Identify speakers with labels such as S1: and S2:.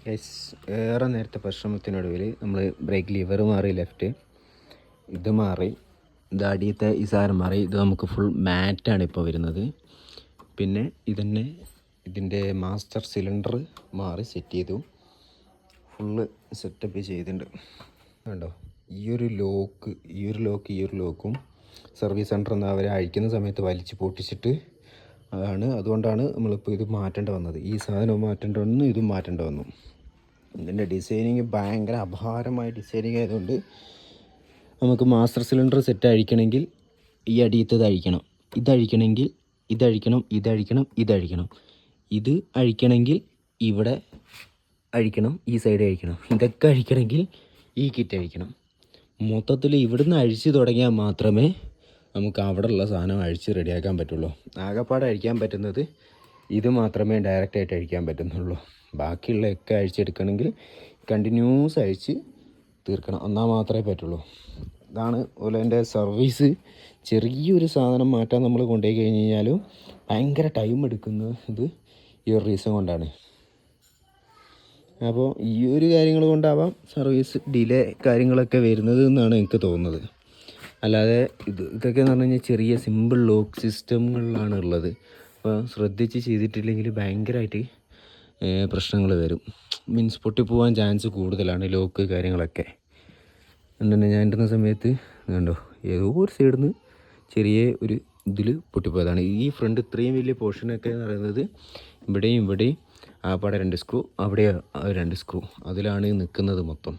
S1: Yes, ഏറെ നേരത്തെ പരിശ്രമത്തിനൊടുവിൽ നമ്മൾ ബ്രേക്ക് ലിവർ മാറി, ലെഫ്റ്റ് ഇത് മാറി, ഇത് അടിയത്തെ ഈ സാധനം മാറി. ഇത് നമുക്ക് ഫുൾ മാറ്റാണ് ഇപ്പോൾ വരുന്നത്. പിന്നെ ഇതന്നെ ഇതിൻ്റെ മാസ്റ്റർ സിലിണ്ടർ മാറി സെറ്റ് ചെയ്തു, ഫുള്ള് സെറ്റപ്പ് ചെയ്തിട്ടുണ്ട്. കണ്ടോ, ഈ ഒരു ലോക്കും സർവീസ് സെൻറ്റർ എന്ന് അവരെ അഴിക്കുന്ന സമയത്ത് വലിച്ച് പൊട്ടിച്ചിട്ട് അതുകൊണ്ടാണ് നമ്മളിപ്പോൾ ഇത് മാറ്റേണ്ടി വന്നത്. ഈ സാധനം മാറ്റേണ്ടി വന്നു, ഇതും മാറ്റേണ്ടി വന്നു. ഇതിൻ്റെ ഡിസൈനിങ് ഭയങ്കര അപാരമായ ഡിസൈനിങ് ആയതുകൊണ്ട് നമുക്ക് മാസ്റ്റർ സിലിണ്ടർ സെറ്റ് അഴിക്കണമെങ്കിൽ ഈ അടിയത്തത് അഴിക്കണം, ഇതഴിക്കണമെങ്കിൽ ഇതഴിക്കണം, ഇത് അഴിക്കണമെങ്കിൽ ഇവിടെ അഴിക്കണം, ഈ സൈഡ് അഴിക്കണം, ഇതൊക്കെ അഴിക്കണമെങ്കിൽ ഈ കിറ്റ് അഴിക്കണം. മൊത്തത്തിൽ ഇവിടുന്ന് അഴിച്ച് തുടങ്ങിയാൽ മാത്രമേ നമുക്ക് അവിടെ ഉള്ള സാധനം അഴിച്ച് റെഡിയാക്കാൻ പറ്റുള്ളൂ. ആകെപ്പാടെ അഴിക്കാൻ പറ്റുന്നത് ഇത് മാത്രമേ ഡയറക്റ്റായിട്ട് അഴിക്കാൻ പറ്റുന്നുള്ളൂ. ബാക്കിയുള്ളതൊക്കെ അഴിച്ചെടുക്കണമെങ്കിൽ കണ്ടിന്യൂസ് അഴിച്ച് തീർക്കണം, എന്നാൽ മാത്രമേ പറ്റുള്ളൂ. ഇതാണ് ഓലേൻ്റെ സർവീസ്. ചെറിയൊരു സാധനം മാറ്റാൻ നമ്മൾ കൊണ്ടുപോയി കഴിഞ്ഞ് കഴിഞ്ഞാലും ഭയങ്കര ടൈം എടുക്കുന്നത് ഈ ഒരു റീസൺ കൊണ്ടാണ്. അപ്പോൾ ഈ ഒരു കാര്യങ്ങൾ കൊണ്ടാവാം സർവീസ് ഡിലേ കാര്യങ്ങളൊക്കെ വരുന്നത് എന്നാണ് എനിക്ക് തോന്നുന്നത്. അല്ലാതെ ഇതൊക്കെ എന്ന് പറഞ്ഞു കഴിഞ്ഞാൽ ചെറിയ സിമ്പിൾ ലോക്ക് സിസ്റ്റങ്ങളിലാണ് ഉള്ളത്. അപ്പോൾ ശ്രദ്ധിച്ച് ചെയ്തിട്ടില്ലെങ്കിൽ ഭയങ്കരമായിട്ട് പ്രശ്നങ്ങൾ വരും. മീൻസ് പൊട്ടിപ്പോവാൻ ചാൻസ് കൂടുതലാണ് ലോക്ക് കാര്യങ്ങളൊക്കെ. അതുകൊണ്ട് ഞാൻ ഇടുന്ന സമയത്ത് കണ്ടോ, ഏതോ ഒരു സൈഡിൽ നിന്ന് ചെറിയ ഒരു ഇതിൽ പൊട്ടിപ്പോയതാണ്. ഈ ഫ്രണ്ട് ഇത്രയും വലിയ പോർഷനൊക്കെ എന്ന് പറയുന്നത് ഇവിടെയും ആ പാടെ 2 സ്ക്രൂ, അവിടെ 2 സ്ക്രൂ, അതിലാണ് നിൽക്കുന്നത് മൊത്തം.